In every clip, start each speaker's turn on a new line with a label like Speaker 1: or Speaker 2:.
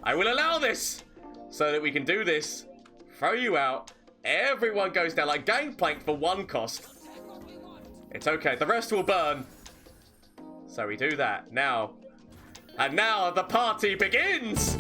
Speaker 1: I will allow this so that we can do this. Throw you out. Everyone goes down like Gangplank for 1 cost. It's okay. The rest will burn. So we do that now. And now the party begins.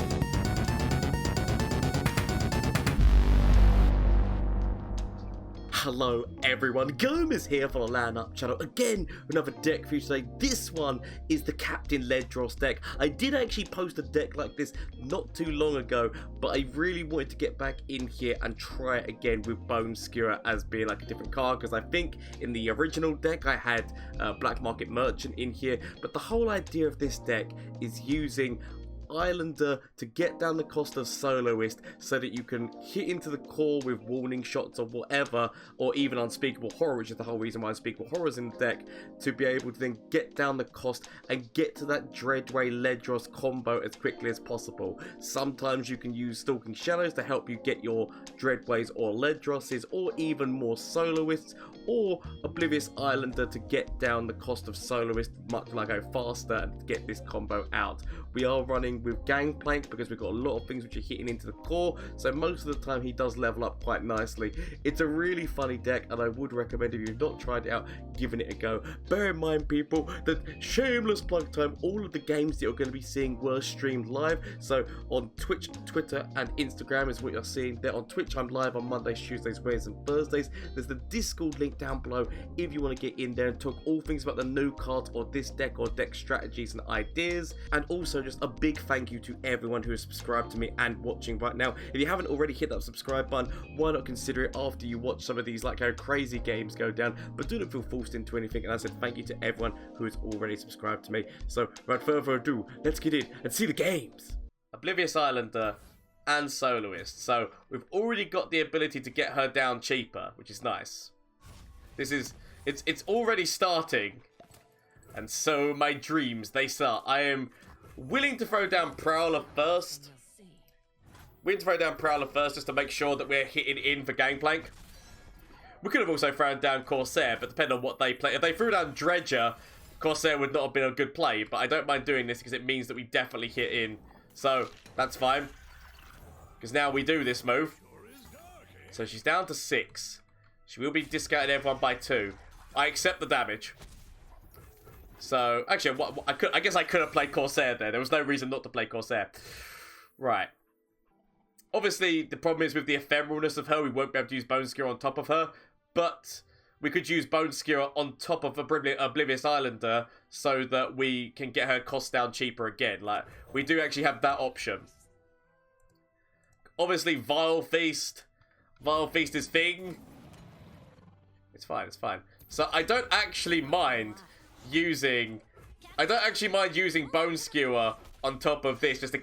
Speaker 1: Hello everyone, Gomez here for the LAN Up channel, again with another deck for you today. This one is the Captain Ledros deck. I did actually post a deck like this not too long ago, but I really wanted to get back in here and try it again with Bone Skewer as being like a different card, because I think in the original deck I had Black Market Merchant in here, but the whole idea of this deck is using Islander to get down the cost of Soloist so that you can hit into the core with warning shots or whatever, or even Unspeakable Horror, which is the whole reason why Unspeakable Horror is in the deck, to be able to then get down the cost and get to that Dreadway Ledros combo as quickly as possible. Sometimes you can use Stalking Shadows to help you get your Dreadways or Ledroses, or even more Soloists, or Oblivious Islander to get down the cost of Soloist much like go faster and get this combo out. We are running with Gangplank because we've got a lot of things which are hitting into the core, so most of the time he does level up quite nicely. It's a really funny deck, and I would recommend, if you've not tried it out, giving it a go. Bear in mind, people, that shameless plug time, all of the games that you're going to be seeing were streamed live, so on Twitch, Twitter and Instagram is what you're seeing there. On Twitch I'm live on Mondays, Tuesdays, Wednesdays and Thursdays. There's the Discord link down below if you want to get in there and talk all things about the new cards or this deck or deck strategies and ideas. And also just a big thank you to everyone who has subscribed to me and watching right now. If you haven't already hit that subscribe button, why not consider it after you watch some of these like how crazy games go down, but do not feel forced into anything. And I said thank you to everyone who has already subscribed to me. So without further ado, let's get in and see the games. Oblivious Islander and Soloist. So we've already got the ability to get her down cheaper, which is nice. This is, it's already starting. And so my dreams, they start. I am willing to throw down Prowler first. Willing to throw down Prowler first just to make sure that we're hitting in for Gangplank. We could have also thrown down Corsair, but depending on what they play. If they threw down Dredger, Corsair would not have been a good play. But I don't mind doing this because it means that we definitely hit in. So that's fine. Because now we do this move. So she's down to 6. She will be discounting everyone by 2. I accept the damage. So, actually, I guess I could have played Corsair there. There was no reason not to play Corsair. Right. Obviously, the problem is with the ephemeralness of her, we won't be able to use Bone Skewer on top of her. But we could use Bone Skewer on top of Oblivious Islander so that we can get her cost down cheaper again. Like, we do actually have that option. Obviously, Vile Feast. Vile Feast is thing. It's fine, it's fine. So, I don't actually mind using Bone Skewer on top of this just to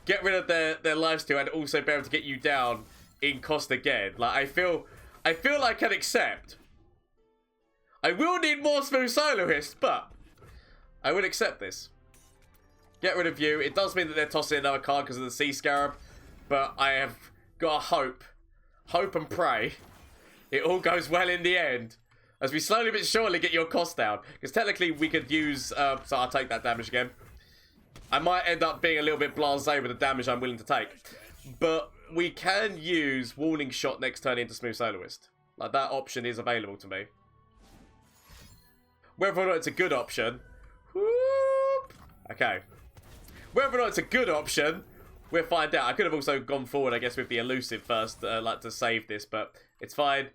Speaker 1: get rid of their lifesteal and also be able to get you down in cost again. Like, I feel I can accept. I will need more Smooth Soloist, but I would accept this. Get rid of you. It does mean that they're tossing another card because of the Sea Scarab, but I have got hope and pray it all goes well in the end. As we slowly but surely get your cost down. Because technically we could use... so I'll take that damage again. I might end up being a little bit blasé with the damage I'm willing to take. But we can use Warning Shot next turn into Smooth Soloist. Like, that option is available to me. Whether or not it's a good option... Whoop, okay. Whether or not it's a good option, we'll find out. I could have also gone forward, I guess, with the Elusive first, like to save this. But it's fine.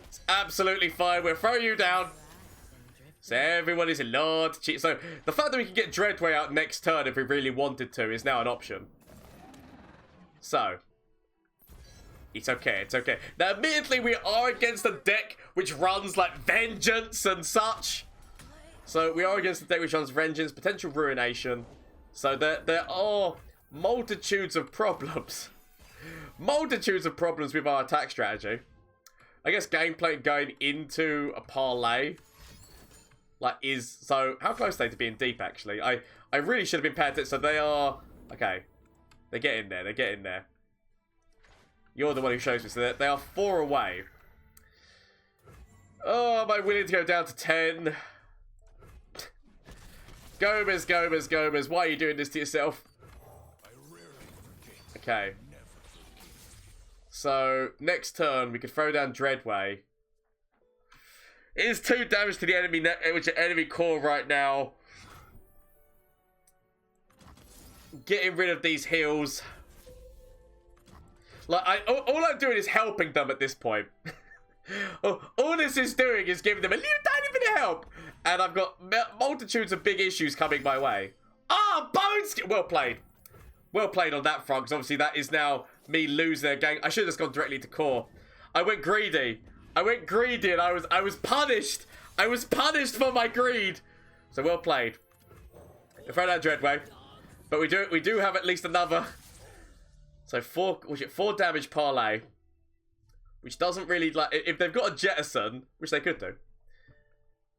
Speaker 1: It's absolutely fine. We'll throw you down. So everyone is allowed to cheat. So the fact that we can get Dreadway out next turn if we really wanted to is now an option. So it's okay. It's okay. Now, admittedly, we are against a deck which runs like Vengeance and such. So we are against a deck which runs Vengeance, potential Ruination. So there are multitudes of problems. Multitudes of problems with our attack strategy. I guess gameplay going into a parlay, like, is... So, how close are they to being deep, actually? I really should have been paying attention. So, they are... Okay. They're getting there. They're getting there. You're the one who shows me. So, they are 4 away. Oh, am I willing to go down to 10? Gomez, Gomez, Gomez. Why are you doing this to yourself? Okay. So, next turn, we could throw down Dreadway. It is 2 damage to the enemy core right now. Getting rid of these heals. Like, all I'm doing is helping them at this point. All this is doing is giving them a little tiny bit of help. And I've got multitudes of big issues coming my way. Ah, bones! Well played. Well played on that front, because obviously that is now me losing a game. I should have just gone directly to core. I went greedy. I went greedy and I was punished. I was punished for my greed. So well played. I throw down Dreadway. But we do have at least another. So 4 damage parlay. Which doesn't really, like, if they've got a jettison, which they could do.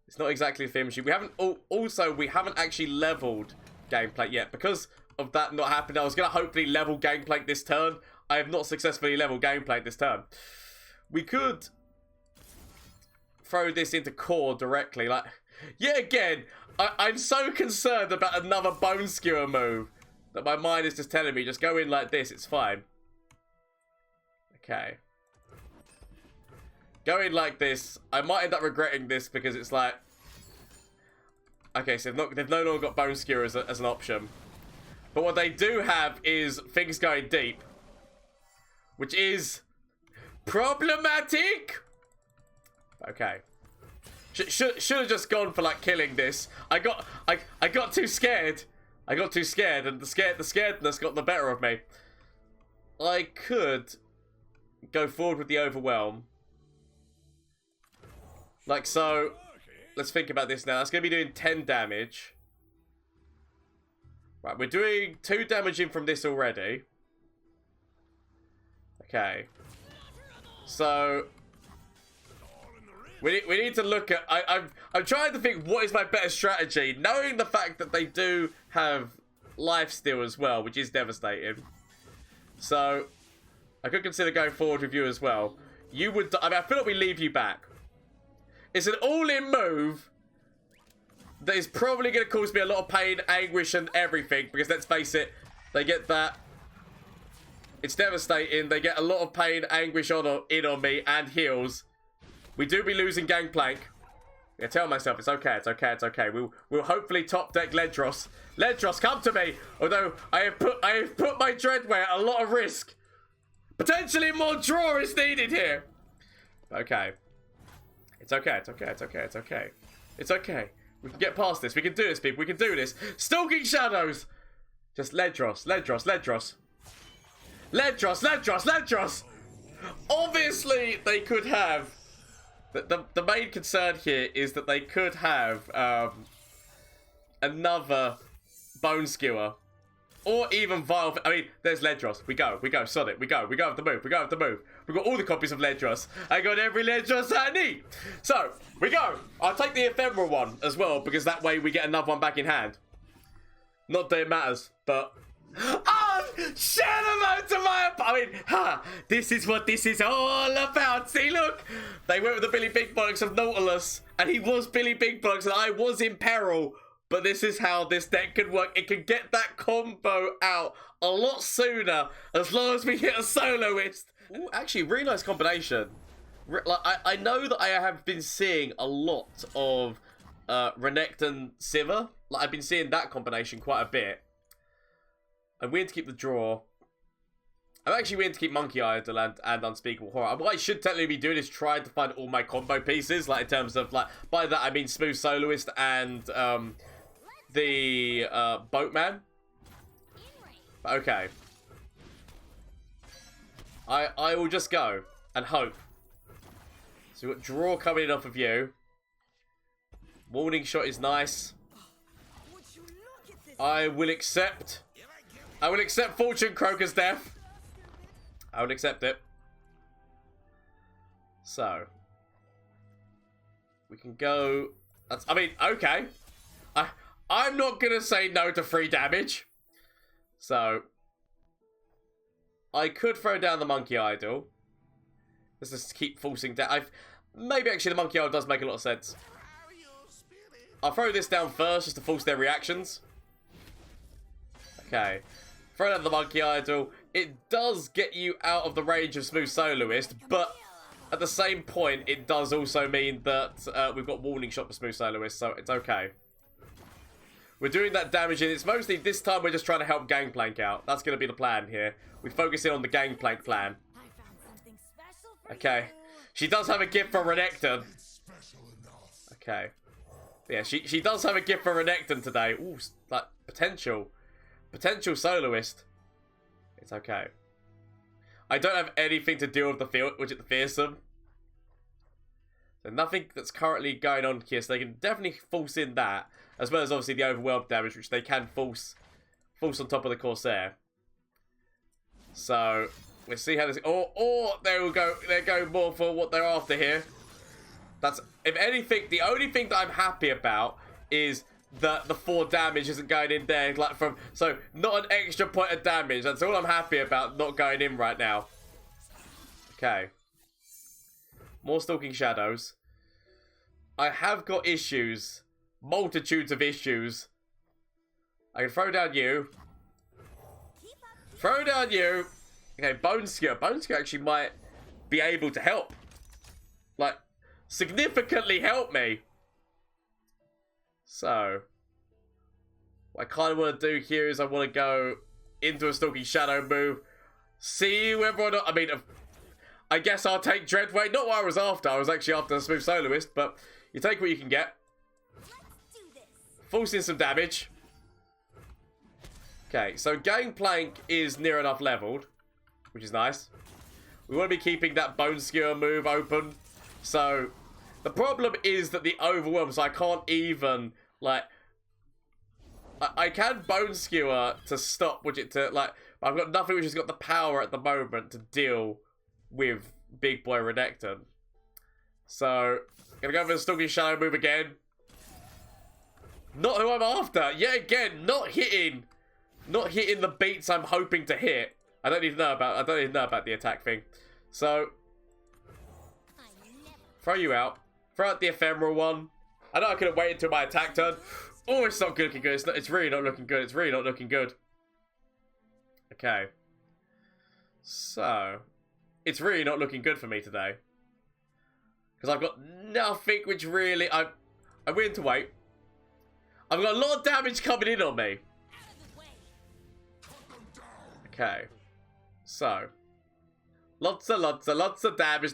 Speaker 1: It's not exactly a theme machine. We haven't, also, we haven't actually leveled gameplay yet. Because of that not happening, I was going to hopefully level gameplay this turn. I have not successfully leveled gameplay this turn. We could throw this into core directly. Like, yet again, I'm so concerned about another bone skewer move that my mind is just telling me, just go in like this, it's fine. Okay. Go in like this. I might end up regretting this because it's like... Okay, so they've no longer got bone skewer as an option. But what they do have is things going deep. Which is... problematic! Okay. Should have just gone for, like, killing this. I got too scared. I got too scared, and the scaredness got the better of me. I could go forward with the overwhelm. Like so. Let's think about this now. That's going to be doing 10 damage. Right, we're doing 2 damage in from this already. Okay. So... We need to look at... I'm trying to think what is my better strategy. Knowing the fact that they do have lifesteal as well, which is devastating. So, I could consider going forward with you as well. You would... I mean, I feel like we leave you back. It's an all-in move that is probably going to cause me a lot of pain, anguish, and everything. Because let's face it, they get that. It's devastating. They get a lot of pain, anguish in on me, and heals. We do be losing Gangplank. I tell myself it's okay, it's okay, it's okay. We'll hopefully top deck Ledros. Ledros, come to me. Although I have put my Dreadway at a lot of risk. Potentially more draw is needed here. Okay. It's okay, it's okay, it's okay, it's okay. It's okay. We can get past this. We can do this, people. We can do this. Stalking Shadows. Just Ledros, Ledros, Ledros. Ledros, Ledros, Ledros. Obviously, they could have... The main concern here is that they could have another Bone Skewer. Or even Vile... I mean, there's Ledros. We go, Sonic. We go have the move. We have got all the copies of Ledros. I got every Ledros I need. So, we go. I'll take the ephemeral one as well, because that way we get another one back in hand. Not that it matters, but... Oh, shout out to my... I mean, this is what this is all about. See, look. They went with the Billy Big Bollocks of Nautilus, and he was Billy Big Bollocks, and I was in peril. But this is how this deck can work. It can get that combo out a lot sooner, as long as we hit a soloist. Ooh, actually, really nice combination. Like, I know that I have been seeing a lot of Renekton Sivir. Like, I've been seeing that combination quite a bit. I'm willing to keep the draw. I'm actually willing to keep Monkey Idol and Unspeakable Horror. What I should technically be doing is trying to find all my combo pieces, like in terms of, like, by that I mean Smooth Soloist and the Boatman. Okay. I will just go and hope. So we've got draw coming in off of you. Warning shot is nice. I will accept Fortune Croaker's death. I will accept it. So. We can go... I mean, okay. I'm not going to say no to free damage. So. I could throw down the Monkey Idol. Let's just keep forcing down. Maybe actually the Monkey Idol does make a lot of sense. I'll throw this down first just to force their reactions. Okay. throw out the Monkey Idol. It does get you out of the range of Smooth Soloist, but at the same point, it does also mean that we've got Warning Shot for Smooth Soloist, so it's okay. We're doing that damage, and it's mostly, this time we're just trying to help Gangplank out. That's going to be the plan here. We focus in on the Gangplank plan. Okay. She does have a gift for Renekton. Okay. Yeah, she does have a gift for Renekton today. Ooh, like, potential soloist. It's okay. I don't have anything to deal with the fearsome. So nothing that's currently going on here, so they can definitely force in that. As well as obviously the overwhelmed damage, which they can force on top of the Corsair. So let's see how this. Oh, there we go. They're going more for what they're after here. That's, if anything, the only thing that I'm happy about is that the 4 damage isn't going in there. Like so not an extra point of damage. That's all I'm happy about, not going in right now. Okay. More Stalking Shadows. I have got issues. Multitudes of issues. I can throw down you. Throw down you. Okay, Bone Skewer. Bone Skewer actually might be able to help. Like, significantly help me. So, what I kind of want to do here is I want to go into a Stalking Shadow move. See whether or not... I mean, I guess I'll take Dreadway. Not what I was after. I was actually after the Smooth Soloist, but you take what you can get. Forcing some damage. Okay, so Gangplank is near enough leveled, which is nice. We want to be keeping that Bone Skewer move open. So, the problem is that the Overwhelm, so I can't even, like... I can Bone Skewer to stop, which I've got nothing which has got the power at the moment to deal with Big Boy Renekton. So, gonna go for the Stalking Shadow move again. Not who I'm after. Yet again, not hitting the beats I'm hoping to hit. I don't even know about the attack thing. So throw you out. Throw out the ephemeral one. I know I could have waited until my attack turn. Oh, it's not looking good. It's really not looking good. It's really not looking good. Okay. So it's really not looking good for me today. Because I've got nothing which really I'm willing to wait. I've got a lot of damage coming in on me. Okay. So. Lots of damage.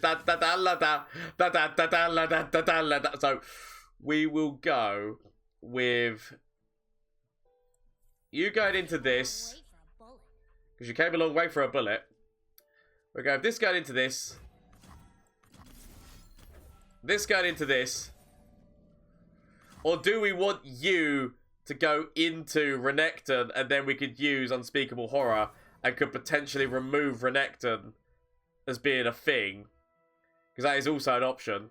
Speaker 1: So, we will go with you going into this. Because you came a long way for a bullet. We'll go with this going into this. This going into this. Or do we want you to go into Renekton and then we could use Unspeakable Horror and could potentially remove Renekton as being a thing? Because that is also an option.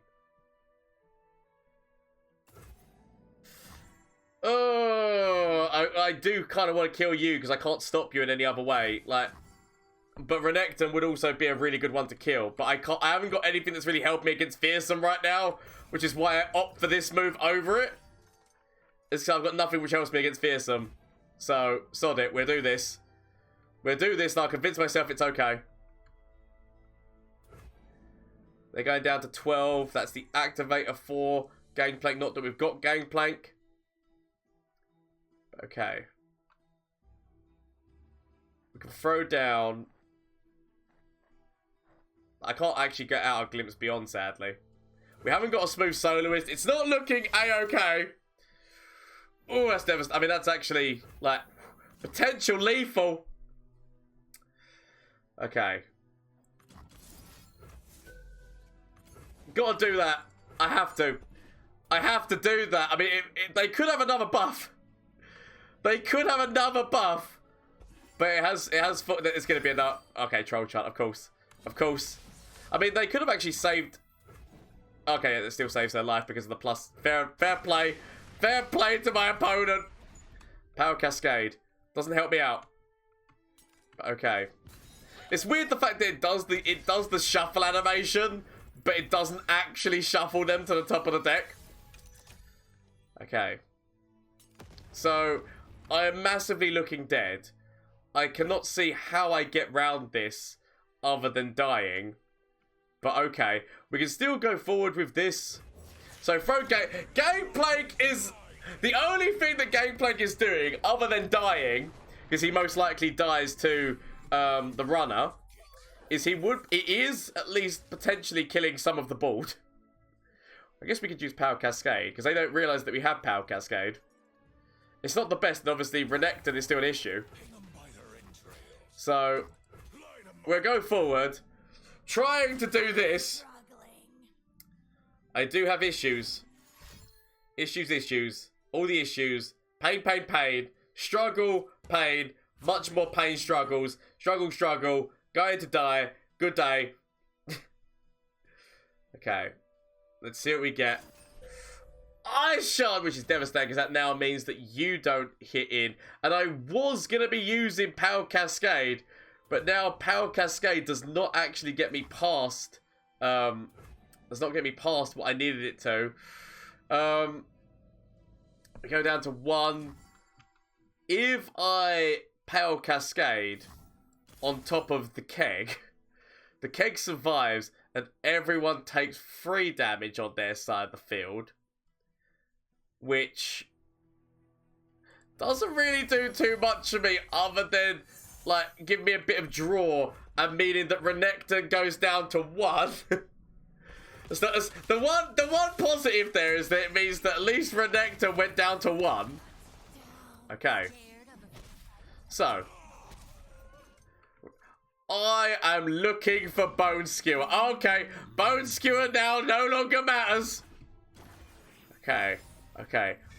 Speaker 1: Oh, I do kind of want to kill you because I can't stop you in any other way. Like, but Renekton would also be a really good one to kill. But I haven't got anything that's really helped me against Fearsome right now, which is why I opt for this move over it. It's because I've got nothing which helps me against Fearsome. So, sod it. We'll do this. We'll do this and I'll convince myself it's okay. They're going down to 12. That's the activator for Gangplank. Not that we've got Gangplank. Okay. We can throw down... I can't actually get out of Glimpse Beyond, sadly. We haven't got a Smooth Soloist. It's not looking A-okay. Oh, that's devastating. I mean, that's actually, like, potential lethal. Okay. Gotta do that. I have to. I have to do that. I mean, they could have another buff. They could have another buff. But it's going to be enough. Okay, Troll Chart, of course. Of course. I mean, they could have actually saved... Okay, it still saves their life because of the plus. Fair play. Fair play to my opponent. Power Cascade. Doesn't help me out. Okay. It's weird the fact that it does the shuffle animation, but it doesn't actually shuffle them to the top of the deck. Okay. So, I am massively looking dead. I cannot see how I get round this other than dying. But okay, we can still go forward with this. So Gangplank is the only thing that Gangplank is doing other than dying, because he most likely dies to the runner, is he is at least potentially killing some of the board. I guess we could use Power Cascade, because they don't realise that we have Power Cascade. It's not the best, and obviously Renekton is still an issue. So, we'll go forward, trying to do this. I do have issues. Issues. All the issues. Pain, pain, pain. Struggle, pain. Much more pain, struggles. Struggle. Going to die. Good day. Okay. Let's see what we get. Ice Shard, which is devastating because that now means that you don't hit in. And I was going to be using Power Cascade, but now Power Cascade does not actually get me past, does not get me past what I needed it to. We go down to 1. If I Power Cascade on top of the keg survives and everyone takes 3 damage on their side of the field, which doesn't really do too much for me other than, like, give me a bit of draw, and meaning that Renekton goes down to 1. The one positive there is that it means that at least Renekton went down to 1. Okay. So, I am looking for Bone Skewer. Okay, Bone Skewer now no longer matters. Okay.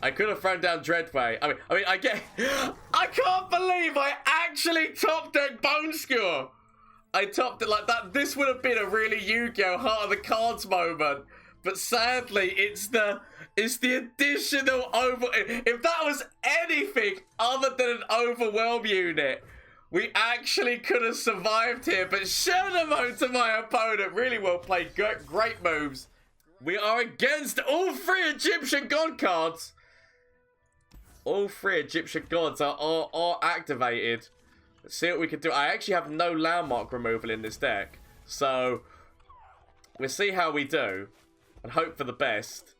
Speaker 1: I could have thrown down Dreadway. I mean, I can't believe I actually top decked Bone Skewer. I topped it like that. This would have been a really Yu-Gi-Oh! Heart of the Cards moment. But sadly, it's the additional if that was anything other than an overwhelm unit, we actually could have survived here. But Shurima to my opponent. Really well played. Great moves. We are against all 3 Egyptian God cards. All 3 Egyptian gods are activated. Let's see what we can do. I actually have no landmark removal in this deck. So, we'll see how we do. And hope for the best.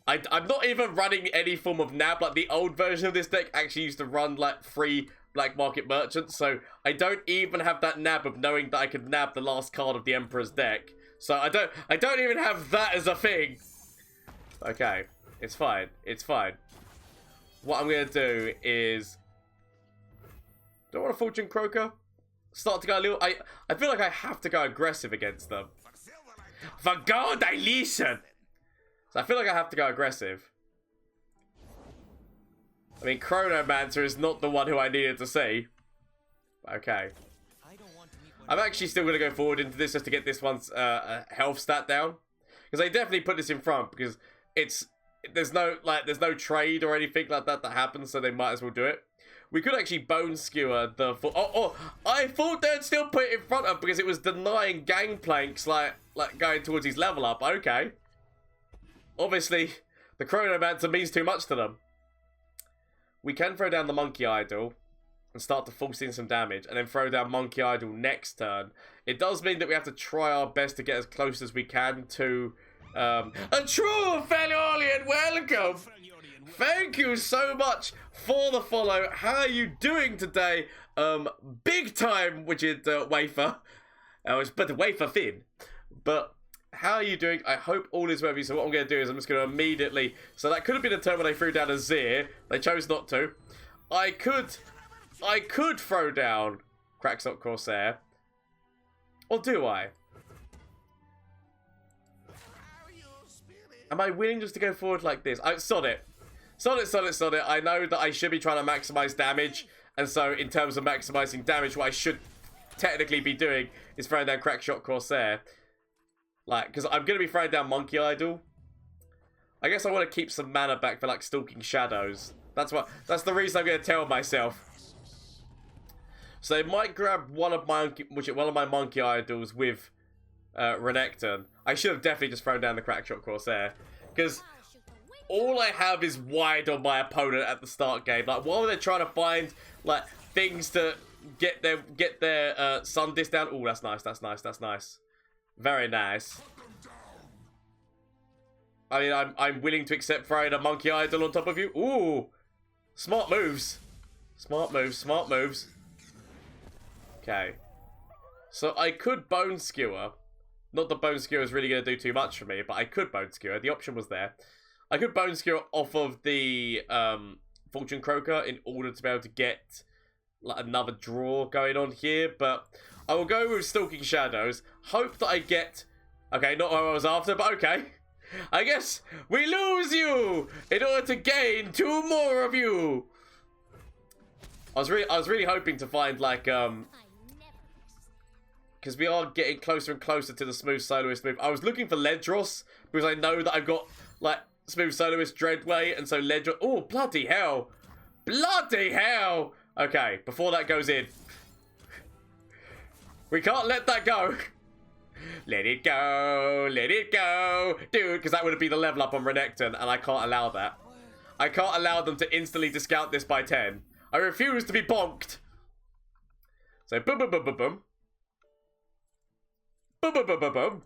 Speaker 1: I'm not even running any form of nab. Like, the old version of this deck actually used to run, like, 3 black market merchants. So, I don't even have that nab of knowing that I could nab the last card of the Emperor's deck. So I don't even have that as a thing. Okay, it's fine. What I'm gonna do is, do I want a Fortune Croaker? Start to go a little. I feel like I have to go aggressive against them. For God, I listen. So I feel like I have to go aggressive. I mean, Chronomancer is not the one who I needed to see. Okay. I'm actually still going to go forward into this just to get this one's health stat down. Because they definitely put this in front because there's no trade or anything like that happens, so they might as well do it. We could actually Bone Skewer the... I thought they'd still put it in front of because it was denying Gangplank's like going towards his level up. Okay. Obviously, the Chronomancer means too much to them. We can throw down the Monkey Idol and start to force in some damage, and then throw down Monkey Idol next turn. It does mean that we have to try our best to get as close as we can to a true Feliolian welcome. Thank you so much for the follow. How are you doing today? Big time, which is Wafer. It's but the Wafer Thin. But how are you doing? I hope all is well with you. So what I'm going to do is I'm just going to immediately... So that could have been a turn when they threw down a Zir. They chose not to. I could throw down Crackstock Corsair. Or do I? Am I willing just to go forward like this? Sod it. I know that I should be trying to maximize damage. And so in terms of maximizing damage, what I should technically be doing is throwing down Crackshot Corsair. Like, because I'm going to be throwing down Monkey Idol. I guess I want to keep some mana back for like Stalking Shadows. That's the reason I'm going to tell myself. So they might grab one of my Monkey Idols with Renekton. I should have definitely just thrown down the Crackshot Corsair. Because all I have is wide on my opponent at the start game. Like, while they're trying to find, like, things to get their sun disc down. Oh, that's nice. That's nice. That's nice. Very nice. I mean, I'm willing to accept throwing a monkey idol on top of you. Ooh, smart moves. Smart moves. Smart moves. Okay. So I could Bone Skewer. Not that Bone Skewer is really going to do too much for me, but I could Bone Skewer. The option was there. I could Bone Skewer off of the Fortune Croaker in order to be able to get like another draw going on here, but I will go with Stalking Shadows. Hope that I get... Okay, not what I was after, but okay. I guess we lose you in order to gain 2 more of you. I was really hoping to find like because we are getting closer and closer to the Smooth Soloist move. I was looking for Ledros because I know that I've got like Smooth Soloist Dreadway, and so Ledros. Oh, bloody hell! Bloody hell! Okay, before that goes in, we can't let that go. Let it go, dude, because that would be the level up on Renekton, and I can't allow that. I can't allow them to instantly discount this by 10. I refuse to be bonked. So, boom, boom, boom, boom, boom. Boom, boom, boom, boom, boom.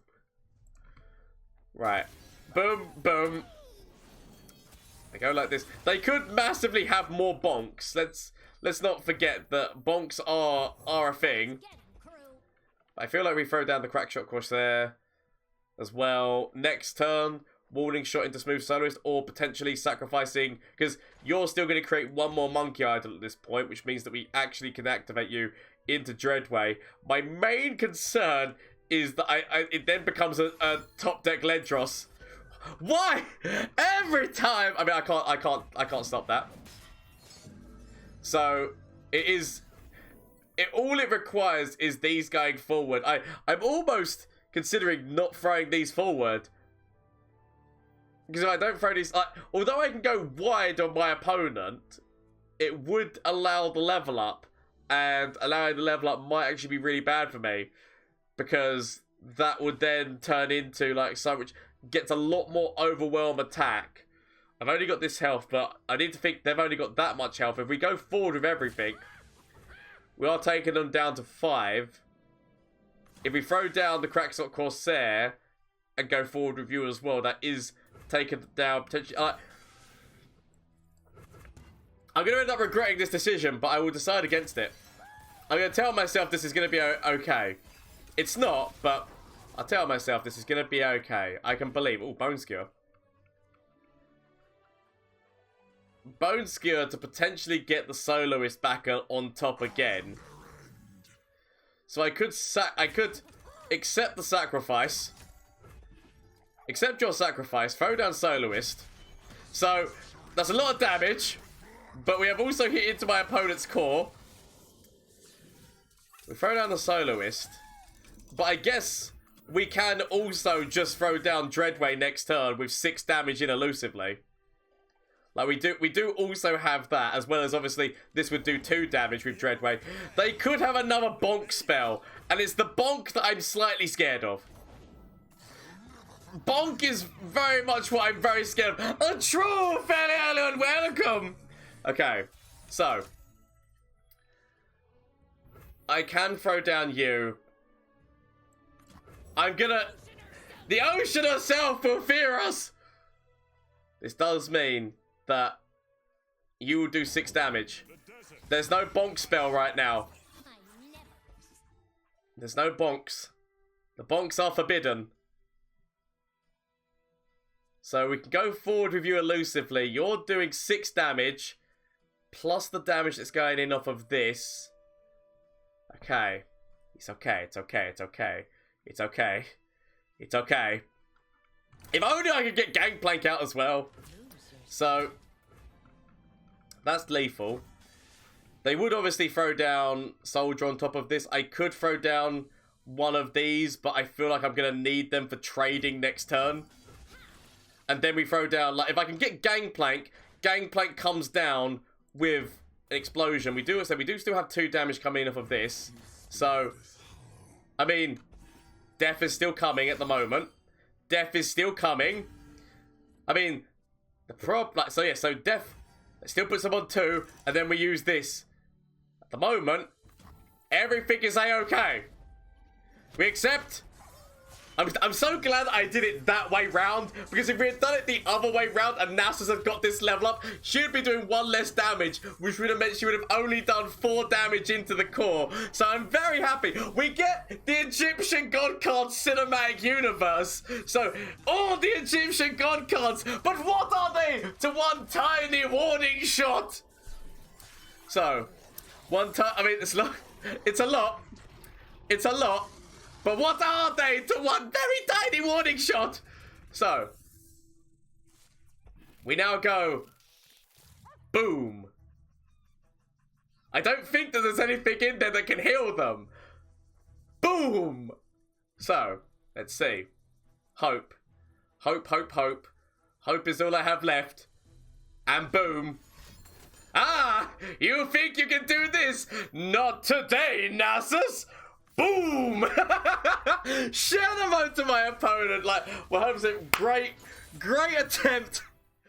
Speaker 1: Right. Boom, boom. They go like this. They could massively have more bonks. Let's not forget that bonks are a thing. I feel like we throw down the crack shot course there as well. Next turn, warning shot into Smooth Soloist, or potentially sacrificing, because you're still going to create 1 more monkey idol at this point, which means that we actually can activate you into Dreadway. My main concern is that it then becomes a top deck Ledros. Why? Every time. I mean, I can't stop that. So it is. All it requires is these going forward. I'm almost considering not throwing these forward. Because if I don't throw these... although I can go wide on my opponent, it would allow the level up. And allowing the level up might actually be really bad for me. Because that would then turn into like so much... Gets a lot more overwhelm attack. I've only got this health, but I need to think they've only got that much health. If we go forward with everything... We are taking them down to 5. If we throw down the Crackshot Corsair and go forward with you as well, that is taken down potentially. I'm going to end up regretting this decision, but I will decide against it. I'm going to tell myself this is going to be okay. It's not, but I'll tell myself this is going to be okay. I can believe. Oh, Bone Skewer. Bone Skewer to potentially get the Soloist back on top again. So I could accept the sacrifice. Accept your sacrifice. Throw down Soloist. So that's a lot of damage. But we have also hit into my opponent's core. We throw down the Soloist. But I guess we can also just throw down Dreadway next turn with 6 damage in elusively. Like, we do also have that, as well as, obviously, this would do 2 damage with Dreadway. They could have another bonk spell, and it's the bonk that I'm slightly scared of. Bonk is very much what I'm very scared of. A true fairly and welcome! Okay, so. I can throw down you. I'm gonna... The ocean herself will fear us! This does mean... that you will do 6 damage. There's no bonk spell right now. There's no bonks. The bonks are forbidden. So we can go forward with you elusively. You're doing 6 damage. Plus the damage that's going in off of this. Okay. It's okay. It's okay. It's okay. It's okay. It's okay. If only I could get Gangplank out as well. So, that's lethal. They would obviously throw down Soldier on top of this. I could throw down one of these, but I feel like I'm going to need them for trading next turn. And then we throw down, like, if I can get Gangplank, Gangplank comes down with an explosion. We do still have 2 damage coming in off of this. So, I mean, death is still coming at the moment. Death is still coming. I mean... so death, it still puts them on 2, and then we use this. At the moment, Everything is a-okay. We accept. I'm so glad I did it that way round, because if we had done it the other way round and Nasus had got this level up, she'd be doing 1 less damage, which would have meant she would have only done 4 damage into the core. So I'm very happy. We get the Egyptian God card cinematic universe. So all the Egyptian God cards, but what are they to one tiny warning shot? So, I mean, it's a lot. It's a lot. But what are they to one very tiny warning shot? So, we now go, boom. I don't think that there's anything in there that can heal them. Boom. So, let's see. Hope. Hope, hope, hope. Hope is all I have left. And boom. Ah, you think you can do this? Not today, Nasus. Boom! Shadow mode to my opponent. Like, well, I was a great attempt.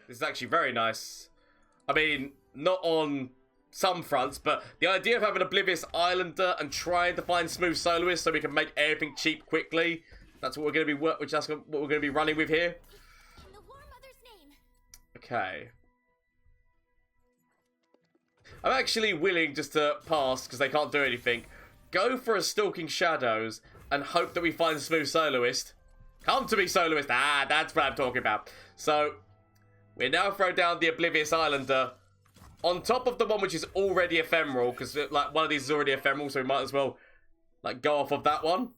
Speaker 1: This is actually very nice. I mean, not on some fronts, but the idea of having Oblivious Islander and trying to find Smooth Soloist so we can make everything cheap quickly. That's what we're going to be. What we're going to be running with here.
Speaker 2: In the War Mother's name.
Speaker 1: Okay. I'm actually willing just to pass because they can't do anything. Go for a Stalking Shadows and hope that we find Smooth Soloist. Come to me, Soloist. Ah, that's what I'm talking about. So, we now throw down the Oblivious Islander on top of the one which is already ephemeral, because like one of these is already ephemeral, so we might as well like go off of that one.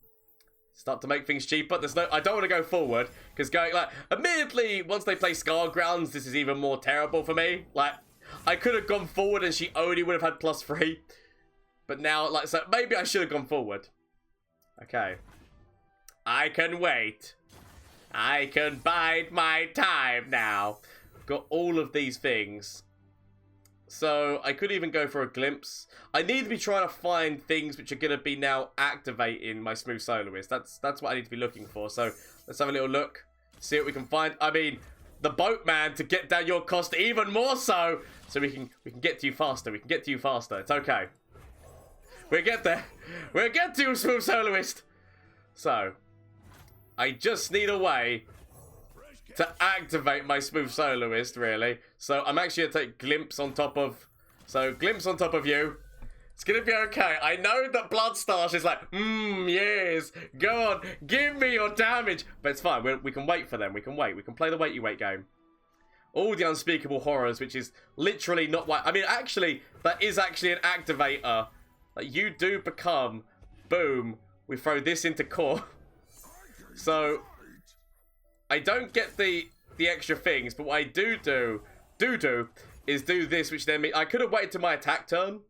Speaker 1: Start to make things cheaper. I don't want to go forward, because going like, admittedly, once they play Scargrounds, this is even more terrible for me. Like, I could have gone forward and she only would have had +3. But now, like, so maybe I should have gone forward. Okay. I can wait. I can bide my time now. Got all of these things. So, I could even go for a glimpse. I need to be trying to find things which are going to be now activating my Smooth Soloist. That's what I need to be looking for. So, let's have a little look. See what we can find. I mean, the boatman to get down your cost even more so. So we can get to you faster. We can get to you faster. It's okay. We'll get there. We'll get to you, Smooth Soloist. So, I just need a way to activate my Smooth Soloist, really. So, I'm actually going to take Glimpse on top of... So, Glimpse on top of you. It's going to be okay. I know that Bloodstash is like, yes, go on, give me your damage. But it's fine. We can wait for them. We can wait. We can play the wait you wait game. All the Unspeakable Horrors, which is literally not why... I mean, actually, that is actually an activator. Like, you do become, boom, we throw this into core. So, I don't get the extra things, but what I do is do this, which then means... I could have waited to my attack turn.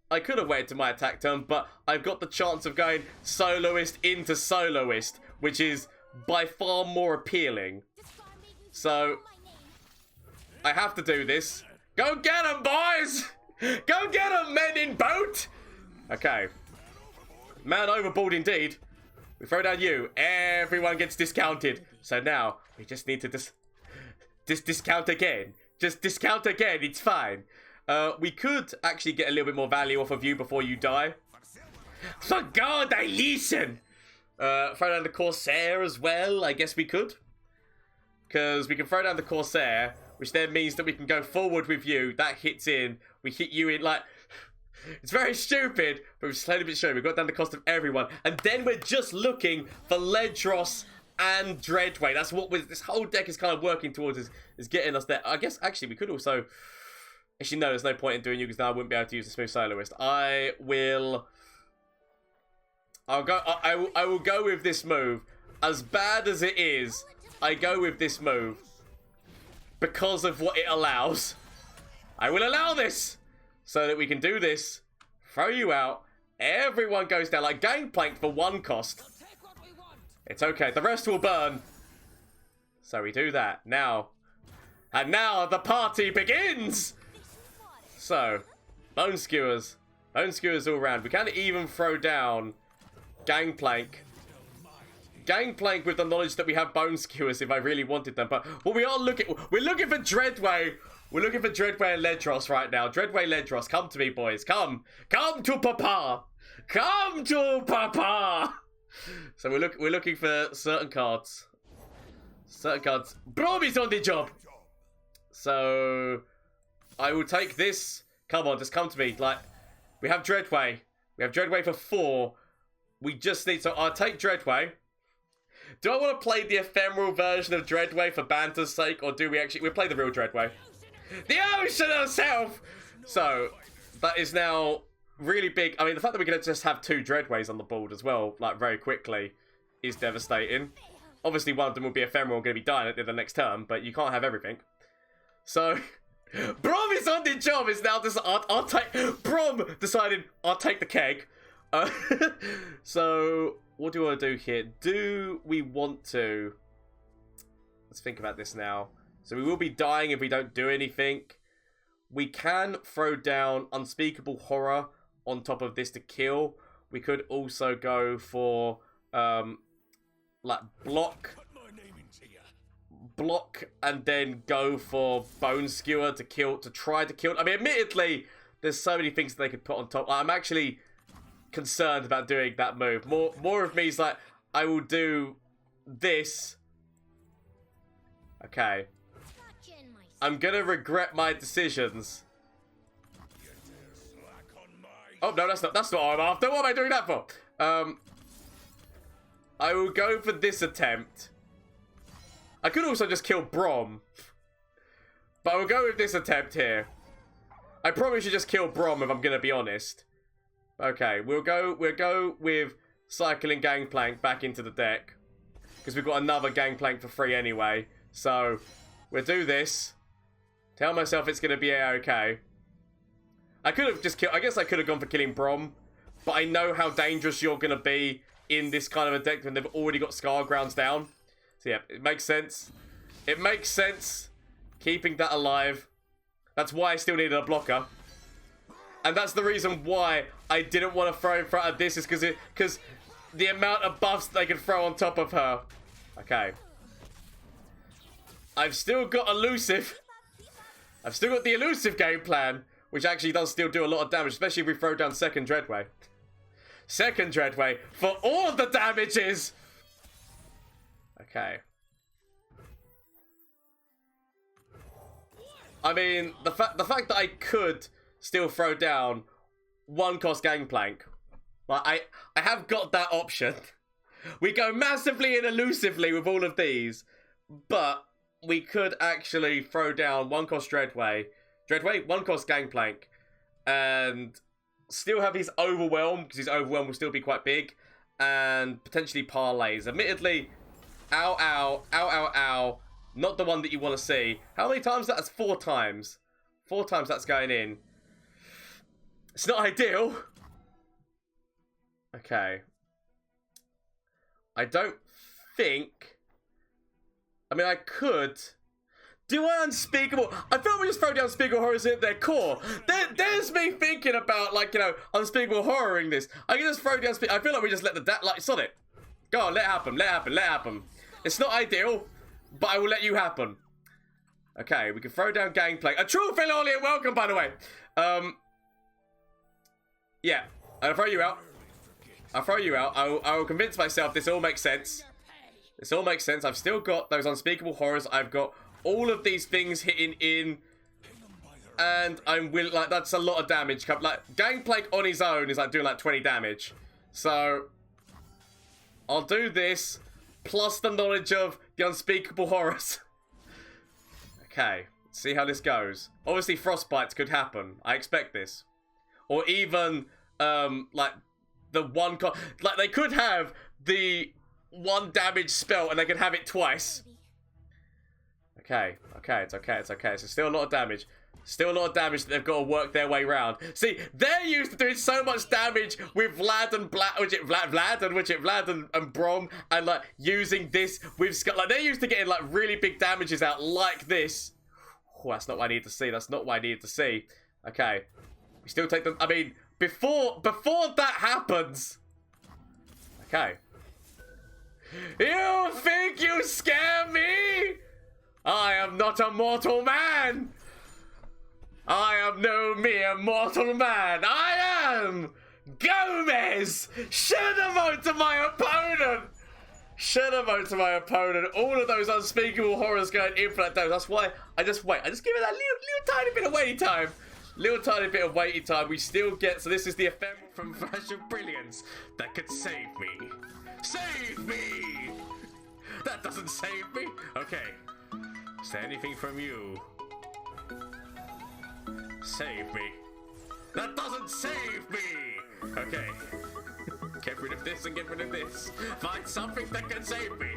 Speaker 1: But I've got the chance of going Soloist into Soloist, which is by far more appealing. So, I have to do this. Go get them, boys! Go get them, men in boat! Okay. Man overboard indeed. We throw down you. Everyone gets discounted. So now, we just need to discount again. Just discount again, it's fine. We could actually get a little bit more value off of you before you die. For God, I listen! Throw down the Corsair as well, I guess we could. Because we can throw down the Corsair, which then means that we can go forward with you. That hits in. We hit you in, like... It's very stupid, but we're slowly but surely. We've got down the cost of everyone. And then we're just looking for Ledros and Dreadway. That's what this whole deck is kind of working towards, is getting us there. I guess, actually, we could also... Actually, no, there's no point in doing you, because now I wouldn't be able to use the Smooth Soloist. I will go with this move. As bad as it is, I go with this move because of what it allows. I will allow this so that we can do this, throw you out, everyone goes down, like Gangplank for 1 cost. It's okay, the rest will burn. So we do that now. And now the party begins! So, Bone Skewers. Bone Skewers all around. We can even throw down Gangplank. Gangplank with the knowledge that we have Bone Skewers if I really wanted them. But what we are looking... We're looking for Dreadway We're looking for Dreadway and Ledros right now. Dreadway, Ledros, come to me, boys. Come to Papa. Come to Papa. So we're looking for certain cards. Certain cards. Brom is on the job. So I will take this. Come on, just come to me. Like, we have Dreadway. We have Dreadway for 4. We just need, so I'll take Dreadway. Do I want to play the ephemeral version of Dreadway for banter's sake, or do we'll play the real Dreadway? The ocean herself! So, that is now really big. I mean, the fact that we're going to just have 2 Dreadways on the board as well, like, very quickly, is devastating. Obviously, one of them will be ephemeral and going to be dying at the next turn, but you can't have everything. So, Brom is on the job. Is now just, I'll take, Brom decided I'll take the keg. So, what do I want to do here? Do we want to, let's think about this now. So we will be dying if we don't do anything. We can throw down Unspeakable Horror on top of this to kill. We could also go for, like, block, and then go for Bone Skewer to kill, to try to kill. I mean, admittedly, there's so many things they could put on top. I'm actually concerned about doing that move. More of me is like, I will do this. Okay. I'm gonna regret my decisions. Oh no, that's not what I'm after. What am I doing that for? I will go for this attempt. I could also just kill Brom, but I will go with this attempt here. I probably should just kill Brom if I'm gonna be honest. Okay, we'll go with Cycling Gangplank back into the deck, because we've got another Gangplank for free anyway. So we'll do this. Tell myself it's gonna be okay. I could have just killed. I guess I could have gone for killing Brom, but I know how dangerous you're gonna be in this kind of a deck when they've already got Scargrounds down. So yeah, it makes sense. It makes sense keeping that alive. That's why I still needed a blocker. And that's the reason why I didn't want to throw in front of this, is because the amount of buffs they can throw on top of her. Okay. I've still got elusive. I've still got the elusive game plan, which actually does still do a lot of damage, especially if we throw down second Dreadway. Second Dreadway for all the damages. Okay. I mean, the fact that I could still throw down 1-cost Gangplank. Like, I have got that option. We go massively and elusively with all of these, but we could actually throw down 1-cost Dreadway, 1-cost Gangplank, and still have his Overwhelm, because his Overwhelm will still be quite big, and potentially Parlays. Admittedly, ow, not the one that you want to see. How many times? That's 4 times. 4 times that's going in. It's not ideal. Okay. I don't think... I mean, I could... Do I Unspeakable? I feel we just throw down Unspeakable Horrors at their core. There's me thinking about, like, you know, Unspeakable Horroring this. I can just throw down... I feel like we just let the... Like, sod it. Go on, let it happen, let it happen, let it happen. It's not ideal, but I will let you happen. Okay, we can throw down Gangplank. A true Philolian welcome, by the way. Yeah, I'll throw you out. I'll throw you out. I will convince myself this all makes sense. This all makes sense. I've still got those Unspeakable Horrors. I've got all of these things hitting in. And I'm willing, like, that's a lot of damage. Like, Gangplank on his own is like doing like 20 damage. So, I'll do this, plus the knowledge of the Unspeakable Horrors. Okay, let's see how this goes. Obviously, Frostbites could happen. I expect this. Or even, like, the one... Like, they could have the 1 damage spell and they could have it twice. Okay, it's okay. So still a lot of damage. Still a lot of damage that they've got to work their way around. See, they're used to doing so much damage with Vlad and Brom, and like using this with like they're used to getting like really big damages out like this. Oh, that's not what I need to see. That's not what I needed to see. Okay, we still take them. I mean, before that happens. Okay. You think you scare me? I am not a mortal man. I am no mere mortal man. I am Gomez. Should have voted to my opponent. Should have voted to my opponent. All of those unspeakable horrors going infinite damage. That's why I just wait. I just give it that little tiny bit of waiting time. Little tiny bit of waiting time. We still get. So this is the ephemeral from Flash of Brilliance that could save me. Save me. That doesn't save me. Okay. Is there anything from you? Save me. That doesn't save me. Okay. Get rid of this and get rid of this. Find something that can save me.